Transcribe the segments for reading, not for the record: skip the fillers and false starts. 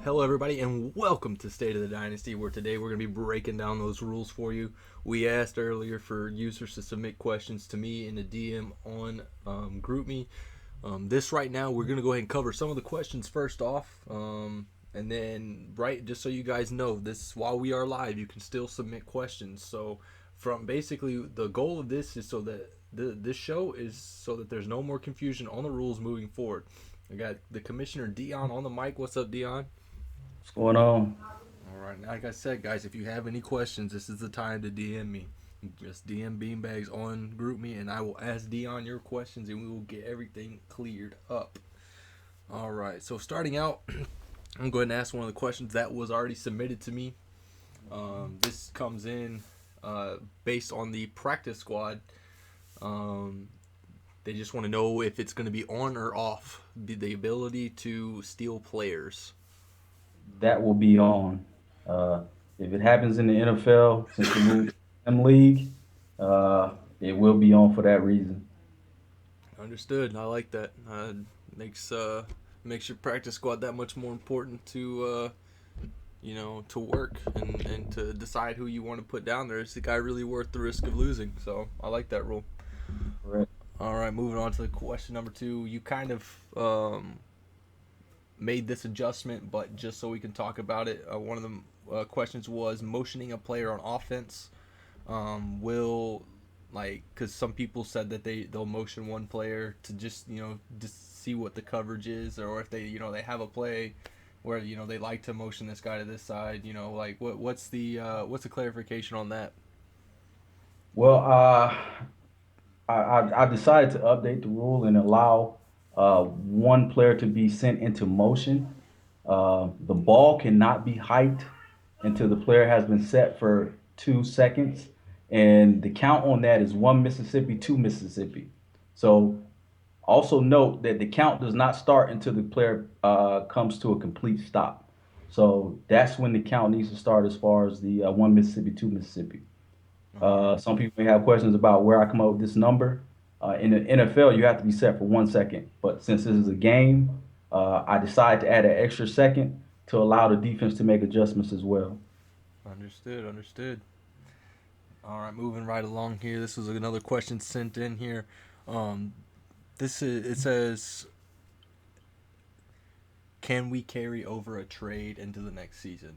Hello, everybody, and welcome to State of the Dynasty, where today we're going to be breaking down those rules for you. We asked earlier for users to submit questions to me in the DM on GroupMe. This right now, we're going to go ahead and cover some of the questions first off. And then, right, just so you guys know, this while we are live, you can still submit questions. So, from basically, the goal of this is so that this show is so that there's no more confusion on the rules moving forward. I got the commissioner Dion on the mic. What's up, Dion? What's going on? All right, like I said, guys, if you have any questions, this is the time to DM me. Just DM Beanbags on GroupMe, and I will ask Dion your questions, and we will get everything cleared up. All right, so starting out, I'm going to ask one of the questions that was already submitted to me. This comes in based on the practice squad. Um, they just want to know if it's going to be on or off the ability to steal players. That will be on. Uh, if it happens in the NFL, since we moved to the M League, it will be on for that reason. Understood. I like that. Makes makes your practice squad that much more important to to work and to decide who you want to put down there. Is the guy really worth the risk of losing? So I like that rule. Correct. All right, moving on to the question number two. You kind of made this adjustment, but just so we can talk about it, one of the questions was motioning a player on offense will because some people said that they'll motion one player to just see what the coverage is, or if they have a play where they like to motion this guy to this side, what's the clarification on that? Well, I decided to update the rule and allow one player to be sent into motion. The ball cannot be hiked until the player has been set for 2 seconds, and the count on that is one Mississippi, two Mississippi. So also note that the count does not start until the player comes to a complete stop. So that's when the count needs to start as far as the one Mississippi, two Mississippi. All right. Some people may have questions about where I come up with this number. In the NFL, you have to be set for 1 second. But since this is a game, I decided to add an extra second to allow the defense to make adjustments as well. Understood. Understood. All right, moving right along here. This was another question sent in here. Um, it says, can we carry over a trade into the next season?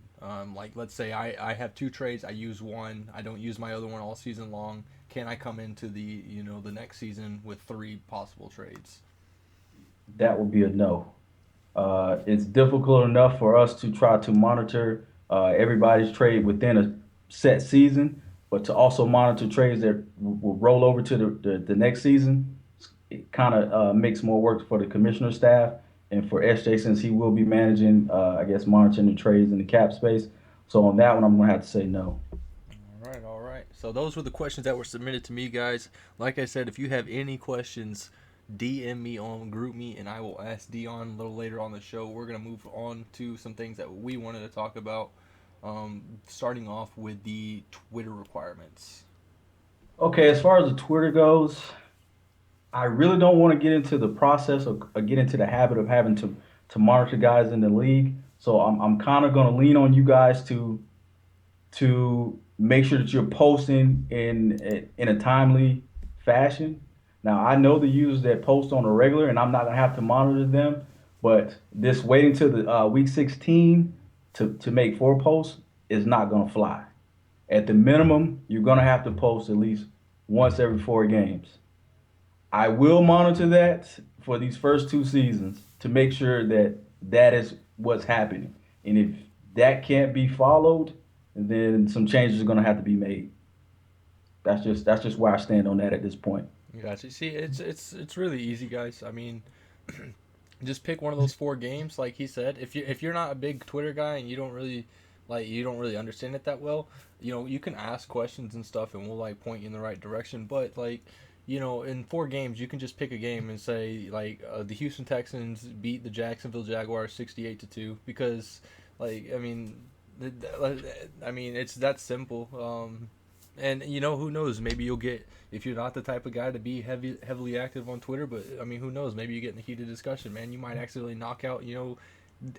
Let's say I have two trades. I use one. I don't use my other one all season long. Can I come into the next season with three possible trades? That would be a no. It's difficult enough for us to try to monitor everybody's trade within a set season, but to also monitor trades that will roll over to the next season, it kind of makes more work for the commissioner staff and for SJ since he will be managing, I guess, monitoring the trades in the cap space. So on that one, I'm going to have to say no. All right, all right. So those were the questions that were submitted to me, guys. Like I said, if you have any questions, DM me on GroupMe, and I will ask Dion a little later on the show. We're gonna move on to some things that we wanted to talk about. Starting off with the Twitter requirements. Okay, as far as the Twitter goes, I really don't want to get into the process or get into the habit of having to monitor guys in the league. So I'm kind of going to lean on you guys to make sure that you're posting in a timely fashion. Now I know the users that post on a regular, and I'm not gonna have to monitor them. But this waiting till the week 16 to make four posts is not gonna fly. At the minimum, you're gonna have to post at least once every 4 games. I will monitor that for these first 2 seasons to make sure that that is what's happening. And if that can't be followed, then some changes are going to have to be made. That's just where I stand on that at this point. Gotcha. See, it's really easy, guys. I mean, just pick one of those four games, like he said. If you're not a big Twitter guy and you don't really understand it that well, you can ask questions and stuff, and we'll point you in the right direction. But in four games, you can just pick a game and say the Houston Texans beat the Jacksonville Jaguars 68-2 because I mean, it's that simple. And who knows? Maybe you'll get, if you're not the type of guy to be heavily active on Twitter, but I mean, who knows? Maybe you get in a heated discussion, man. You might accidentally knock out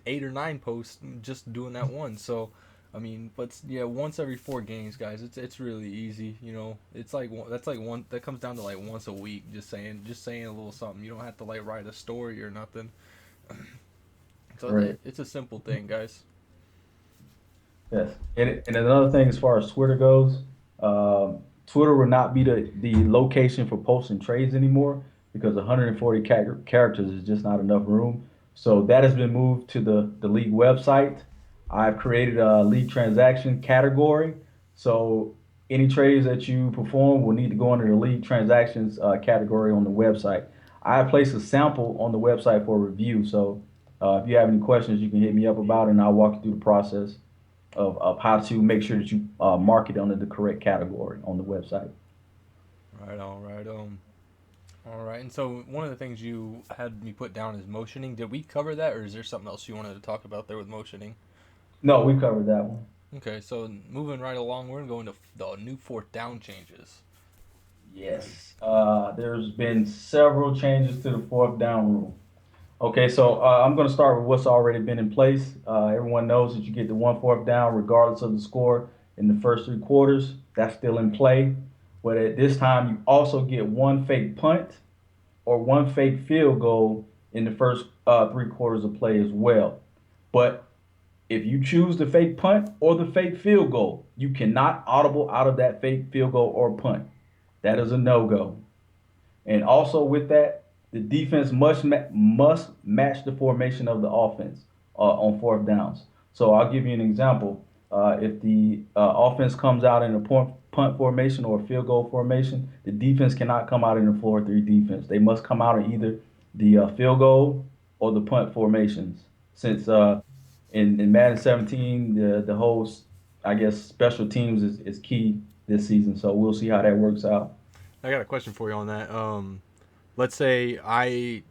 8 or 9 posts just doing that one. So, I mean, but yeah, once every 4 games, guys. It's really easy. It's like that's like one that comes down to like once a week. Just saying a little something. You don't have to like write a story or nothing. So Right. it's a simple thing, guys. Yes. And another thing, as far as Twitter goes, Twitter will not be the location for posting trades anymore because 140 characters is just not enough room. So that has been moved to the league website. I've created a league transaction category. So any trades that you perform will need to go under the league transactions category on the website. I placed a sample on the website for review. So if you have any questions, you can hit me up about it, and I'll walk you through the process of how to make sure that you mark it under the correct category on the website. Right on, right on. All right. And so one of the things you had me put down is motioning. Did we cover that, or is there something else you wanted to talk about there with motioning? No, we covered that one. Okay, so moving right along, we're going to go into the new fourth down changes. Yes. There's been several changes to the fourth down rule. Okay, so I'm going to start with what's already been in place. Everyone knows that you get the one fourth down regardless of the score in the first 3 quarters. That's still in play. But at this time, you also get one fake punt or one fake field goal in the first 3 quarters of play as well. But if you choose the fake punt or the fake field goal, you cannot audible out of that fake field goal or punt. That is a no go. And also with that, the defense must match the formation of the offense on fourth downs. So I'll give you an example. If the offense comes out in a punt formation or a field goal formation, the defense cannot come out in the 4-3 defense. They must come out in either the field goal or the punt formations. Since in Madden 17, the whole, I guess, special teams is key this season. So we'll see how that works out. I got a question for you on that. Let's say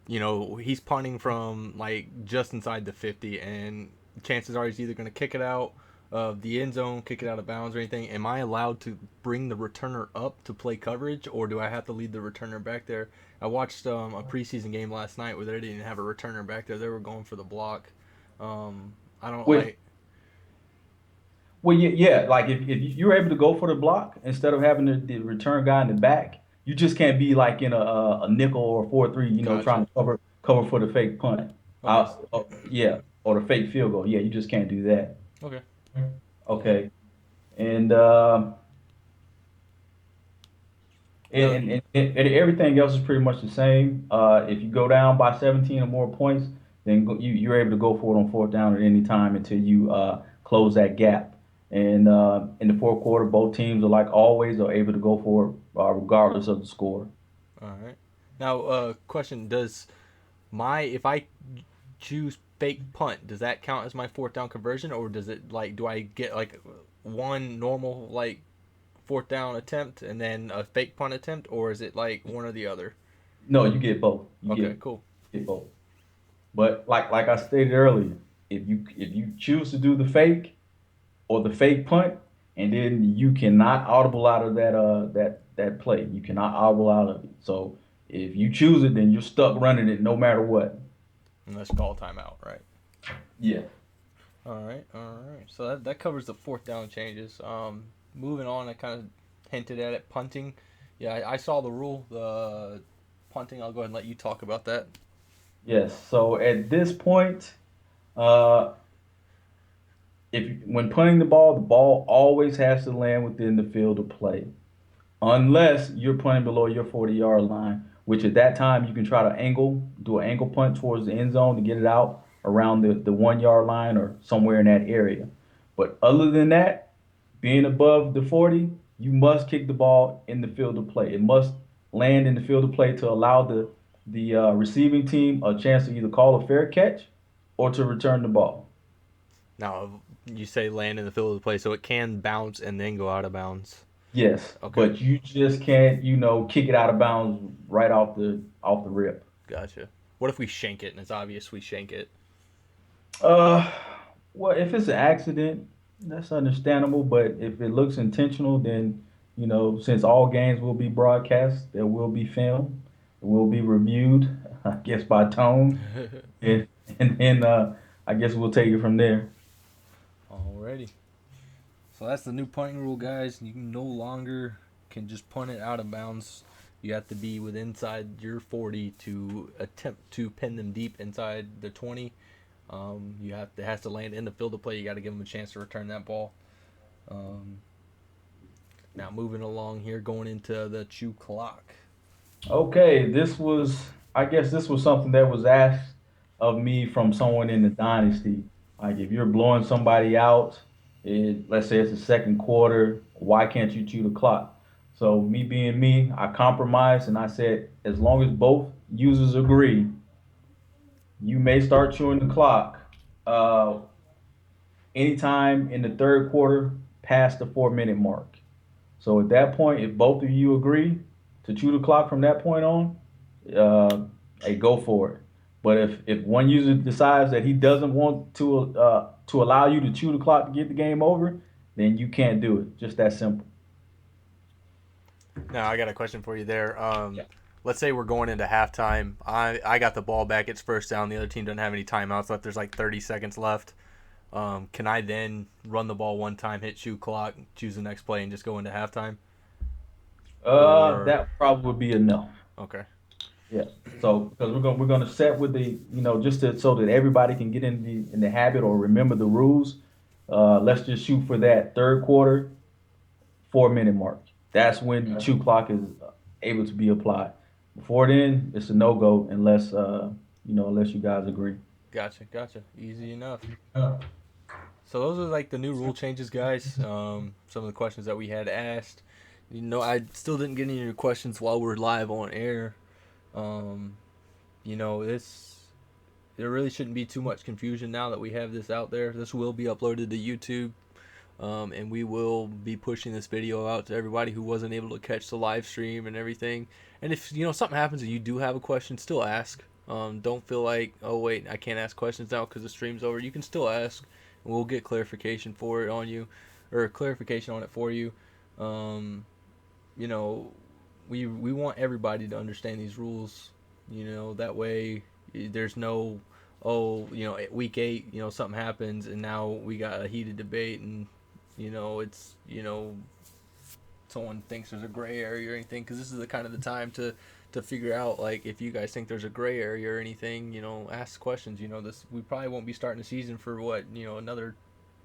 he's punting from like just inside the 50, and chances are he's either going to kick it out of the end zone, kick it out of bounds, or anything. Am I allowed to bring the returner up to play coverage, or do I have to leave the returner back there? I watched a preseason game last night where they didn't have a returner back there. They were going for the block. I don't With like. Well, yeah, yeah. Like if you're able to go for the block instead of having the return guy in the back, you just can't be like in a nickel or 4-3, trying Gotcha. to cover for the fake punt. Okay. Yeah, or the fake field goal. Yeah, you just can't do that. Okay. Okay, and No. and everything else is pretty much the same. If you go down by 17 or more points, then you're able to go for it on fourth down at any time until you close that gap. And in the fourth quarter, both teams are like always are able to go for it regardless of the score. All right. Now, question: Does my if I choose fake punt, does that count as my fourth down conversion, or does it like do I get like one normal like fourth down attempt and then a fake punt attempt, or is it like one or the other? No, you get both. You Okay, get cool. get both. But like I stated earlier, if you choose to do the fake or the fake punt, and then you cannot audible out of that play. You cannot audible out of it. So if you choose it, then you're stuck running it no matter what. And let's call timeout, right? Yeah. All right, all right. So that covers the fourth down changes. Moving on, I kind of hinted at it. Punting, yeah, I saw the rule. The punting, I'll go ahead and let you talk about that. Yes. So at this point, uh, if when punting the ball always has to land within the field of play, unless you're punting below your 40-yard line, which at that time you can try to do an angle punt towards the end zone to get it out around the 1 yard line or somewhere in that area. But other than that, being above the 40, you must kick the ball in the field of play. It must land in the field of play to allow the receiving team a chance to either call a fair catch or to return the ball. Now, you say land in the field of the play, so it can bounce and then go out of bounds. Yes, Okay, but you just can't, kick it out of bounds right off the rip. gotcha. What if we shank it and it's obvious we shank it? Uh, well, if it's an accident, that's understandable. But if it looks intentional, then since all games will be broadcast, there will be film, it will be reviewed, I guess by tone, and and then I guess we'll take it from there. Alrighty. So that's the new punting rule, guys. You can no longer can just punt it out of bounds. You have to be within inside your 40 to attempt to pin them deep inside the 20. You have it has to land in the field of play. You got to give them a chance to return that ball. Um, Now moving along here, going into the chew clock. Okay, I guess this was something that was asked of me from someone in the dynasty. Like if you're blowing somebody out, let's say it's the second quarter, why can't you chew the clock? So me being me, I compromised and I said, as long as both users agree, you may start chewing the clock uh, anytime in the third quarter past the 4 minute mark. So at that point, if both of you agree to chew the clock from that point on, uh, hey, go for it. But if one user decides that he doesn't want to allow you to chew the clock to get the game over, then you can't do it. Just that simple. Now I got a question for you there. Yeah. Let's say we're going into halftime. I got the ball back. It's first down. The other team doesn't have any timeouts left. There's like 30 seconds left. Can I then run the ball one time, hit shoot clock, choose the next play, and just go into halftime? Or That probably would be a no. okay, Yeah. So because we're gonna set with just so that everybody can get in the habit or remember the rules. Let's just shoot for that third quarter 4 minute mark. That's when the chew clock is able to be applied. Before then, it's a no go unless you guys agree. gotcha. Easy enough. So those are like the new rule changes, guys. Some of the questions that we had asked. I still didn't get any of your questions while we're live on air. Um, this there really shouldn't be too much confusion now that we have this out there. This will be uploaded to YouTube, and we will be pushing this video out to everybody who wasn't able to catch the live stream and everything. And if something happens and you do have a question, still ask. Don't feel like, oh wait, I can't ask questions now because the stream's over. You can still ask, and we'll get clarification for it on you, or clarification on it for you. Um, you know, we want everybody to understand these rules. That way there's no, at week 8, something happens and now we got a heated debate and it's someone thinks there's a gray area or anything, because this is the kind of the time to figure out, like, if you guys think there's a gray area or anything, ask questions. This we probably won't be starting the season for what, another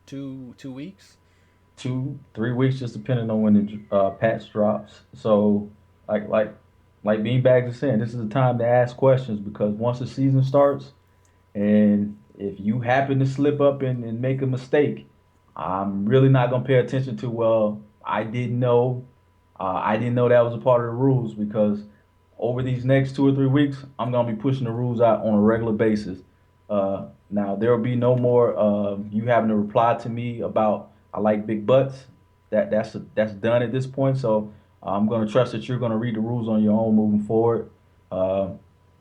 two weeks. 2 3 weeks, just depending on when the patch drops. So, like like like Beanbags is saying, this is the time to ask questions because once the season starts, and if you happen to slip up and make a mistake, I'm really not gonna pay attention to. Well, I didn't know that was a part of the rules because over these next 2 or 3 weeks, I'm gonna be pushing the rules out on a regular basis. Now there will be no more you having to reply to me about I like big butts. That's done at this point. So I'm gonna trust that you're gonna read the rules on your own moving forward. Uh,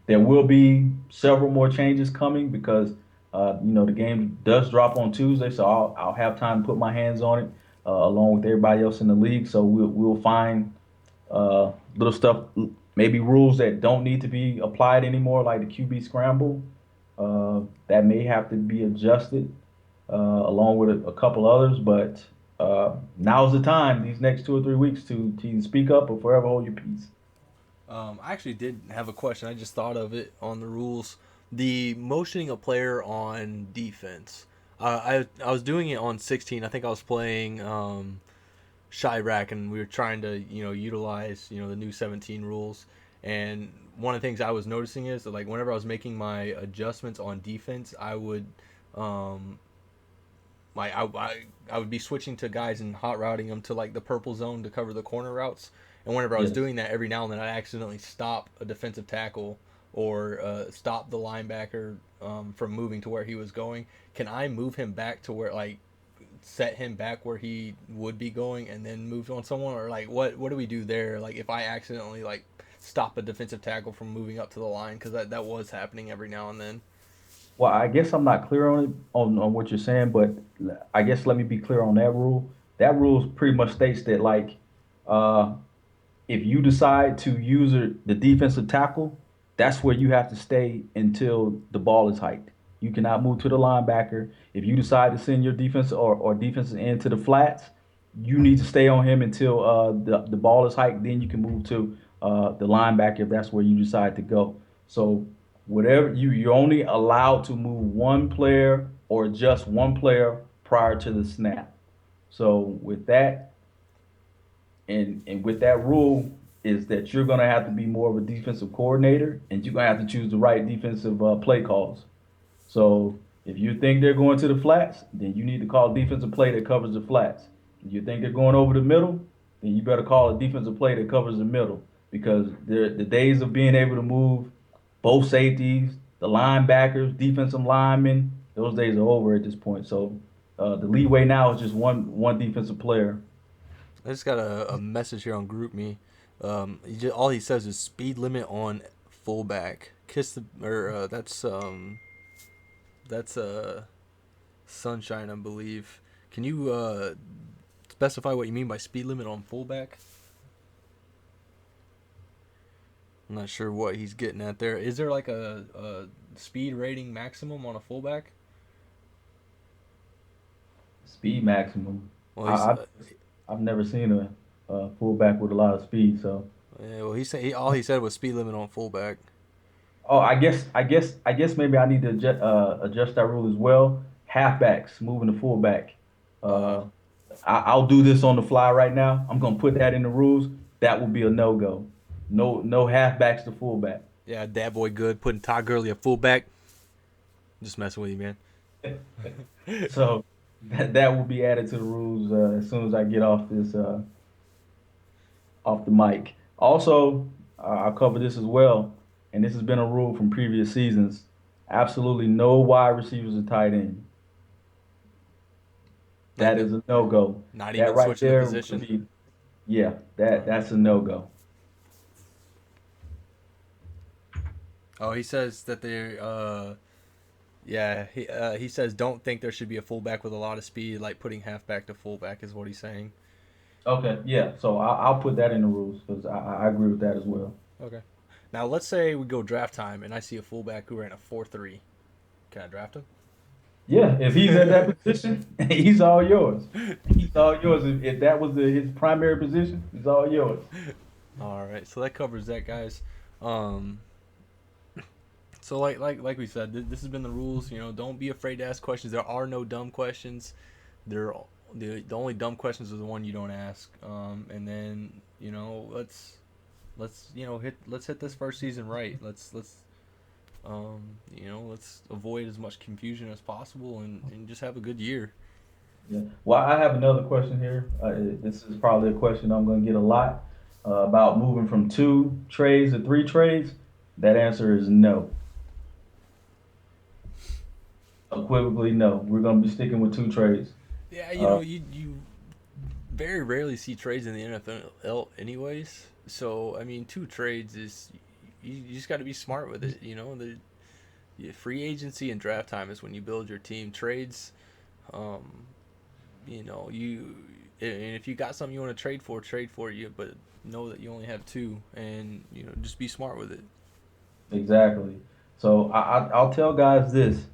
there will be several more changes coming because the game does drop on Tuesday, so I'll have time to put my hands on it along with everybody else in the league. So we'll find little stuff, maybe rules that don't need to be applied anymore, like the QB scramble, that may have to be adjusted along with a couple others. But now's the time, these next 2 or 3 weeks, to either speak up or forever hold your peace. I actually did have a question. I just thought of it on the rules. The motioning a player on defense. I was doing it on 16. I think I was playing Chirac, and we were trying to utilize the new 17 rules. And one of the things I was noticing is that, like, whenever I was making my adjustments on defense, I would um, I would be switching to guys and hot routing them to like the purple zone to cover the corner routes. And whenever I was Yes. doing that, every now and then I accidentally stop a defensive tackle or stop the linebacker from moving to where he was going. Can I move him back to where, like, set him back where he would be going and then move on someone, or like what do we do there? Like if I accidentally like stop a defensive tackle from moving up to the line, because that was happening every now and then. Well, I guess I'm not clear on it on what you're saying, but I guess let me be clear on that rule. That rule pretty much states that like uh, if you decide to use the defensive tackle, that's where you have to stay until the ball is hiked. You cannot move to the linebacker. If you decide to send your defense or defensive end to the flats, you need to stay on him until the ball is hiked. Then you can move to the linebacker if that's where you decide to go. So whatever you're only allowed to move one player or just one player prior to the snap. So with that and with that rule is that you're going to have to be more of a defensive coordinator and you're going to have to choose the right defensive play calls. So if you think they're going to the flats, then you need to call a defensive play that covers the flats. If you think they're going over the middle, then you better call a defensive play that covers the middle because the days of being able to move both safeties, the linebackers, defensive linemen, those days are over at this point. So the leeway now is just one defensive player. I just got a message here on GroupMe. All he says is speed limit on fullback. Kiss the or that's Sunshine, I believe. Can you specify what you mean by speed limit on fullback? I'm not sure what he's getting at there. Is there like a speed rating maximum on a fullback? Speed maximum. Well, I, I've, I've never seen a fullback with a lot of speed. So, yeah, well, all he said was speed limit on fullback. oh, I guess maybe I need to adjust that rule as well. Halfbacks moving to fullback. Uh, Uh, I'll do this on the fly right now. I'm gonna put that in the rules. That will be a no go. No halfbacks to fullback. yeah, that boy good putting Todd Gurley at fullback. Just messing with you, man. So that will be added to the rules as soon as I get off the mic. Also, I'll cover this as well, and this has been a rule from previous seasons. Absolutely no wide receivers or tight end. Like That is a no go. not That even right switching the there would position. be, yeah, that's a no go. Oh, he says that they yeah, he says don't think there should be a fullback with a lot of speed, like putting halfback to fullback is what he's saying. Okay, yeah. So I'll put that in the rules because I agree with that as well. Okay. Now let's say we go draft time and I see a fullback who ran a 4.3. Can I draft Yeah, if he's at that position, he's all yours. He's all yours. If that was his primary position, it's all yours. All right, so that covers that, guys. Um, so like we said, this has been the rules. You know, don't be afraid to ask questions. There are no dumb questions. There, the only dumb questions are the one you don't ask. And then let's let's hit this first season right. Let's avoid as much confusion as possible and just have a good year. Yeah. Well, I have another question here. This is probably a question I'm going to get a lot about moving from two trades to three trades. That answer is no. Unequivocally, no. We're going to be sticking with two trades. Yeah, Uh, you very rarely see trades in the NFL, anyways. So I mean, two trades is you just got to be smart with it. You know, free agency and draft time is when you build your team. Trades, um, you and if you got something you want to trade for you, but know that you only have two, and just be smart with it. exactly. So I'll tell guys this.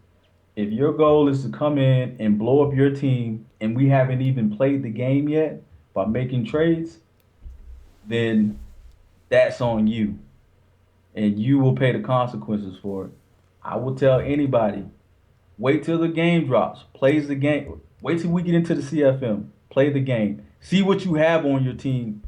If your goal is to come in and blow up your team and we haven't even played the game yet by making trades, then that's on you. And you will pay the consequences for it. I will tell anybody, wait till the game drops, plays the game. Wait till we get into the CFM, play the game. See what you have on your team.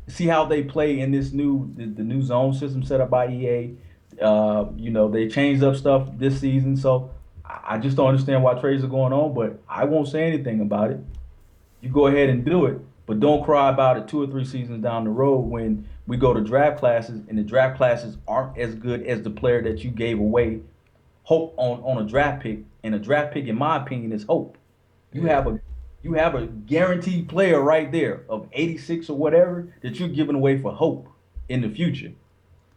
See how they play in this the new zone system set up by EA. They changed up stuff this season, so I just don't understand why trades are going on. But I won't say anything about it. You go ahead and do it, but don't cry about it 2 or 3 seasons down the road when we go to draft classes and the draft classes aren't as good as the player that you gave away hope on a draft pick. And a draft pick, in my opinion, is hope. You Yeah. have a you have a guaranteed player right there of 86 or whatever that you're giving away for hope in the future.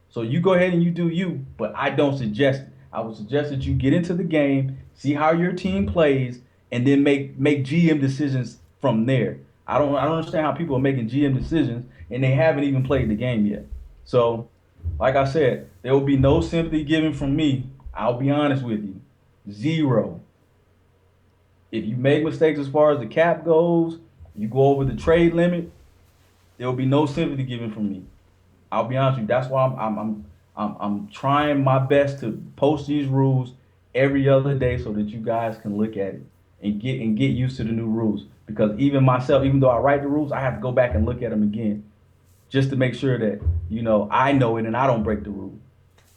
So you go ahead and you do you, but I don't suggest it. I would suggest that you get into the game, see how your team plays, and then make GM decisions from there. I don't understand how people are making GM decisions and they haven't even played the game yet. So, like I said, there will be no sympathy given from me. I'll be honest with you. Zero. If you make mistakes as far as the cap goes, you go over the trade limit, there will be no sympathy given from me. I'll be honest with you. That's why I'm trying my best to post these rules every other day so that you guys can look at it and get used to the new rules. Because even myself, even though I write the rules, I have to go back and look at them again just to make sure that I know it and I don't break the rule.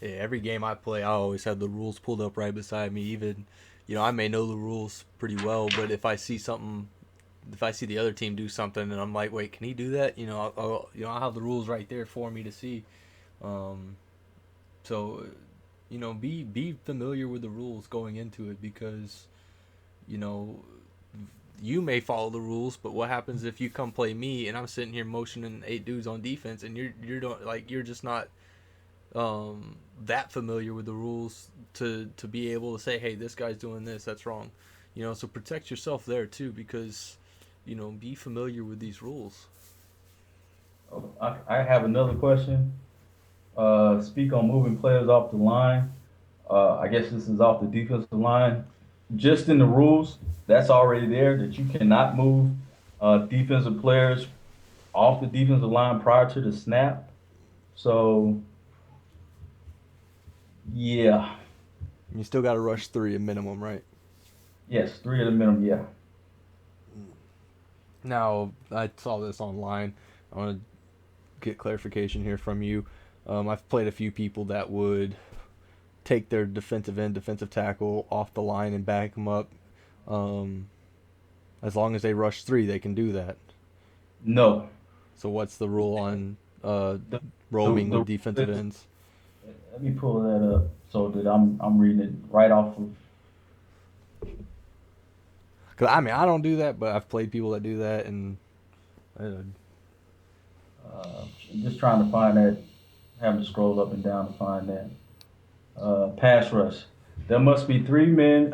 Yeah, every game I play, I always have the rules pulled up right beside me. Even, I may know the rules pretty well, but if I see the other team do something, and I'm like, wait, can he do that? I'll have the rules right there for me to see. Um, so, be familiar with the rules going into it because, you know, you may follow the rules, but what happens if you come play me and I'm sitting here motioning eight dudes on defense and you're just not that familiar with the rules to be able to say, hey, this guy's doing this, that's wrong. So protect yourself there too because be familiar with these rules. Oh, I have another question. Speak on moving players off the line. I guess this is off the defensive line. Just in the rules, that's already there that you cannot move defensive players off the defensive line prior to the snap. So, yeah, You still got to rush three a minimum, right? yes, three at a minimum. Yeah. Now I saw this online. I want to get clarification here from you. I've played a few people that would take their defensive end, defensive tackle off the line and back them up. Um, as long as they rush three, they can do that. No. So what's the rule on The roaming with the defensive ends? let me pull that up so that I'm reading it right off of. Cause I mean I don't do that, but I've played people that do that, and uh, Just trying to find that. Having to scroll up and down to find that. Pass rush. There must be a three-man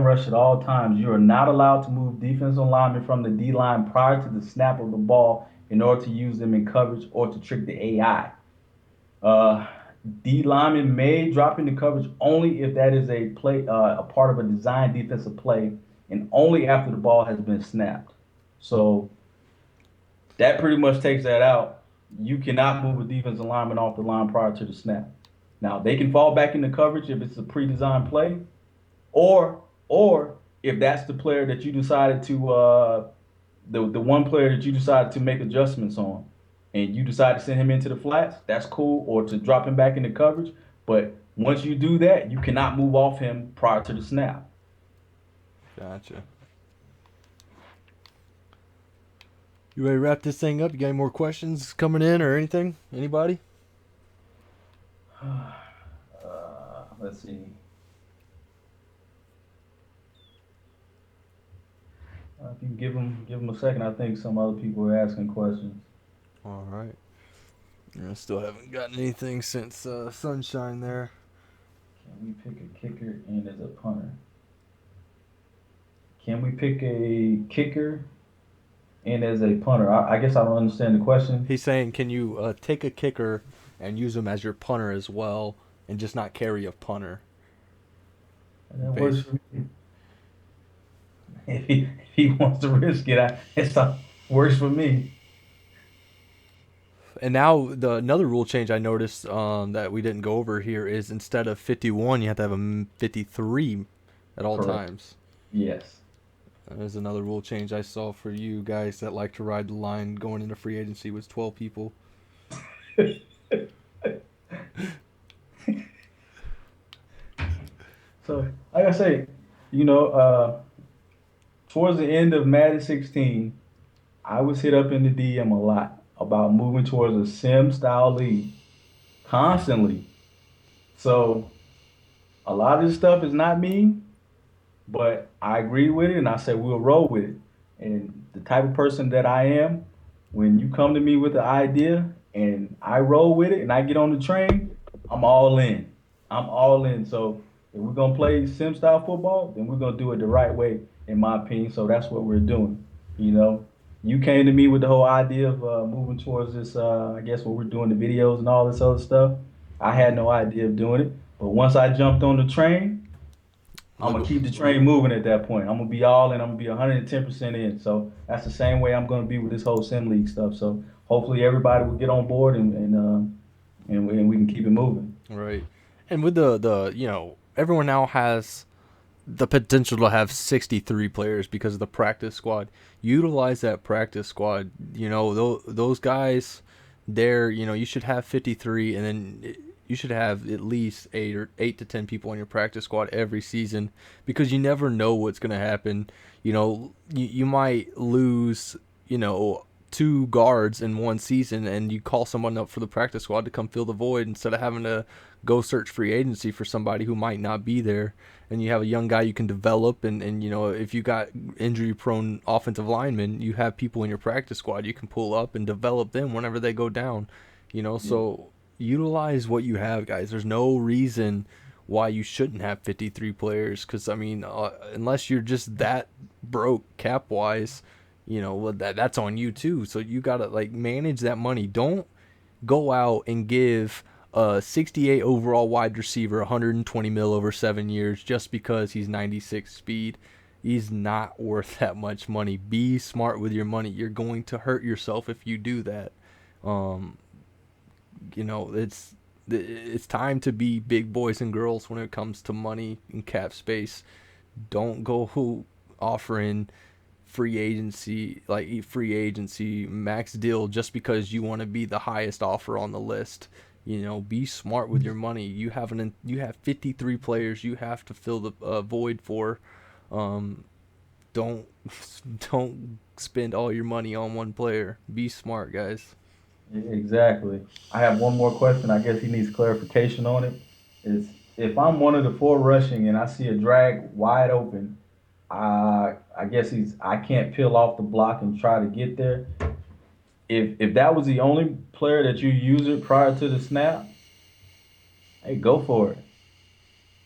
rush at all times. You are not allowed to move defensive linemen from the D line prior to the snap of the ball in order to use them in coverage or to trick the AI. Uh, D lineman may drop into coverage only if that is a part of a designed defensive play, and only after the ball has been snapped. So that pretty much takes that out. You cannot move a defensive lineman off the line prior to the snap. Now they can fall back into coverage if it's a pre-designed play, or if that's the player that you decided to the one player that you decided to make adjustments on, and you decide to send him into the flats, that's cool, or to drop him back into coverage. But once you do that, you cannot move off him prior to the snap. gotcha. You ready to wrap this thing up? You got any more questions coming in or anything? Anybody? Let's see. If you give them a second, I think some other people are asking questions. All right. I still haven't gotten anything since Sunshine there. Can we pick a kicker and as a punter? Can we pick a kicker and as a punter? I guess I don't understand the question. He's saying, can you take a kicker and use him as your punter as well, and just not carry a punter? That works for me. If he wants to risk it, it's not works for me. And now another rule change I noticed that we didn't go over here is instead of 51, you have to have a 53 at all Correct. times. Yes. There's another rule change I saw for you guys that like to ride the line going into free agency was 12 people. So, like I say, you know, towards the end of Madden 16, I was hit up in the DM a lot about moving towards a sim style league constantly. So, a lot of this stuff is not me, but I agree with it and I said we'll roll with it. And the type of person that I am, when you come to me with the idea and I roll with it and I get on the train, I'm all in. I'm all in. So if we're gonna play sim style football, then we're gonna do it the right way, in my opinion. So that's what we're doing. You know, you came to me with the whole idea of moving towards this. I guess what we're doing the videos and all this other stuff. I had Mm-hmm. no idea of doing it, but once I jumped on the train, I'm Look, gonna keep the train moving at that point. I'm gonna be all in. I'm gonna be 110% in. So that's the same way I'm gonna be with this whole sim league stuff. So hopefully everybody will get on board and we can keep it moving. right. And with the everyone now has the potential to have 63 players because of the practice squad. Utilize that practice squad. Those guys there, you should have 53, and then you should have at least 8 to 10 people on your practice squad every season, because you never know what's going to happen. You might lose, two guards in one season, and you call someone up for the practice squad to come fill the void instead of having to go search free agency for somebody who might not be there. And you have a young guy you can develop, and if you got injury prone offensive linemen, you have people in your practice squad you can pull up and develop them whenever they go down. Yeah. So utilize what you have, guys. There's no reason why you shouldn't have 53 players, because I mean, unless you're just that broke cap wise, well, that's on you too. So you gotta like manage that money. Don't go out and give a 68 overall wide receiver 120 mil over 7 years just because he's 96 speed. He's not worth that much money. Be smart with your money. You're going to hurt yourself if you do that. Um, it's time to be big boys and girls when it comes to money and cap space. Don't go offering free agency max deal just because you want to be the highest offer on the list. Be smart with your money. You have 53 players you have to fill the void for. um don't don't spend all your money on one player. Be smart, guys. Exactly. I have one more question. I guess he needs clarification on it. Is if I'm one of the four rushing and I see a drag wide open, I guess I can't peel off the block and try to get there. If that was the only player that you use it prior to the snap, hey, go for it.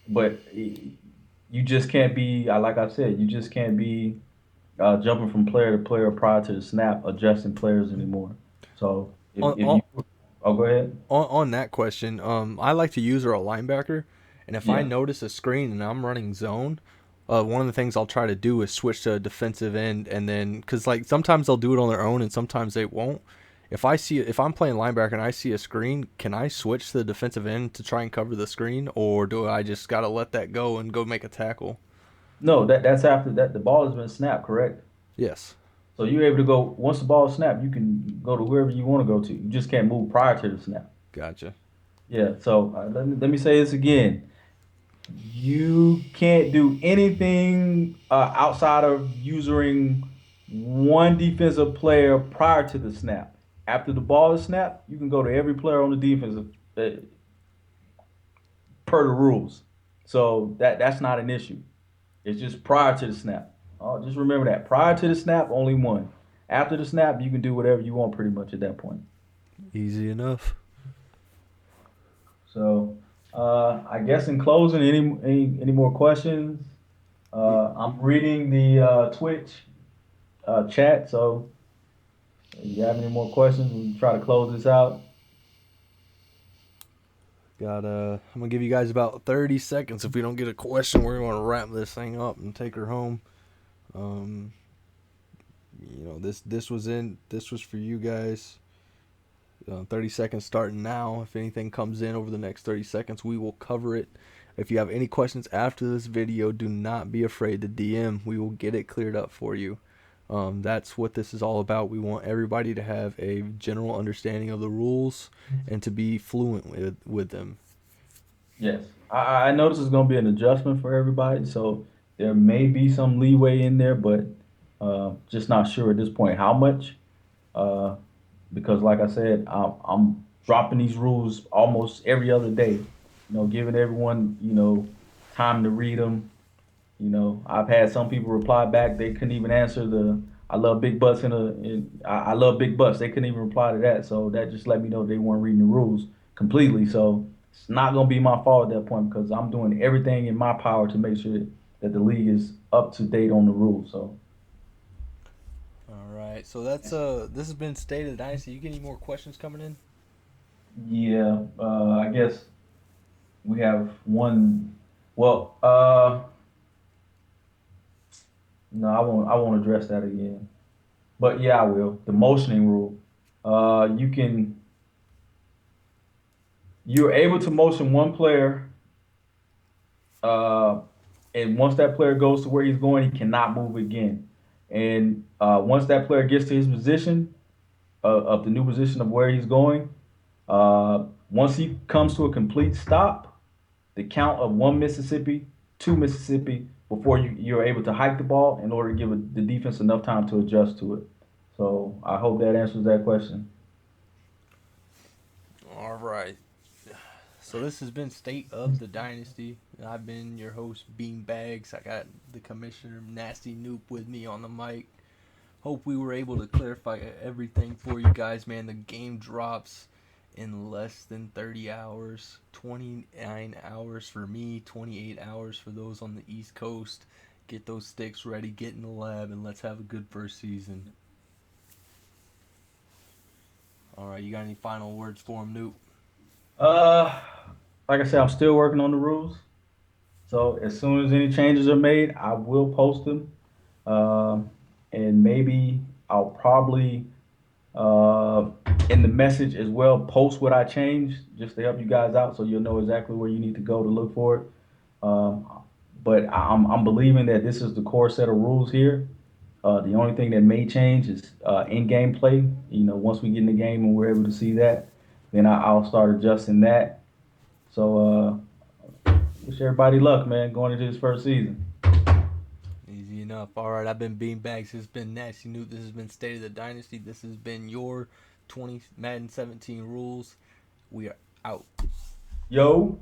But you just can't be, like I said, you just can't be jumping from player to player prior to the snap, adjusting players anymore. So on, if on, you, oh, go ahead. on that question, I like to use her a linebacker, and if I Yeah. notice a screen and I'm running zone, one of the things I'll try to do is switch to a defensive end, and then because like sometimes they'll do it on their own and sometimes they won't. If I'm playing linebacker and I see a screen, can I switch to the defensive end to try and cover the screen, or do I just gotta let that go and go make a tackle? No, that's after that the ball has been snapped, correct? Yes. So you're able to go once the ball is snapped, you can go to wherever you want to go to. You just can't move prior to the snap. Gotcha. Yeah. So let me say this again. You can't do anything outside of using one defensive player prior to the snap. After the ball is snapped, you can go to every player on the defensive per the rules. So that's not an issue. It's just prior to the snap. Oh, just remember that prior to the snap, only one. After the snap, you can do whatever you want pretty much at that point. Easy enough. So I guess in closing, any more questions? I'm reading the Twitch chat. So if you have any more questions, we can try to close this out. I'm gonna give you guys about 30 seconds. If we don't get a question, we're gonna wrap this thing up and take her home. Um, this was for you guys. 30 seconds starting now. If anything comes in over the next 30 seconds, we will cover it. If you have any questions after this video, do not be afraid to DM. We will get it cleared up for you. That's what this is all about. We want everybody to have a general understanding of the rules and to be fluent with them. Yes, I know this is going to be an adjustment for everybody, so there may be some leeway in there, but just not sure at this point how much. Uh, because, like I said, I'm dropping these rules almost every other day. Giving everyone time to read them. I've had some people reply back. They couldn't even answer the "I love big butts" I love big butts. They couldn't even reply to that. So that just let me know they weren't reading the rules completely. So it's not gonna be my fault at that point because I'm doing everything in my power to make sure that the league is up to date on the rules. So All right. So that's this has been State of the Dynasty. You get any more questions coming in? yeah, I guess we have one. Well, No, I won't address that again. But yeah, I will. The motioning rule. You can you're able to motion one player, uh, and once that player goes to where he's going, he cannot move again. And once that player gets to his position of the new position of where he's going, once he comes to a complete stop, the count of one Mississippi, two Mississippi, before you're able to hike the ball in order to give the defense enough time to adjust to it. So I hope that answers that question. All right. So this has been State of the Dynasty. I've been your host, Beanbags. I got the commissioner, Nasty Noop, with me on the mic. Hope we were able to clarify everything for you guys, man. The game drops in less than 30 hours. 29 hours for me, 28 hours for those on the East Coast. Get those sticks ready, get in the lab, and let's have a good first season. All right, you got any final words for him, Noop? Uh, like I said, I'm still working on the rules. So as soon as any changes are made, I will post them. Um, and maybe I'll probably uh, in the message as well post what I changed just to help you guys out, so you'll know exactly where you need to go to look for it. Um, but I'm believing that this is the core set of rules here. The only thing that may change is in-game play. You know, once we get in the game and we're able to see that, then I'll start adjusting that. So wish everybody luck, man, going into this first season. Easy enough. All right, I've been Beanbags. This has been Nasty Newt. This has been State of the Dynasty. This has been your 20 Madden 17 rules. We are out. Yo.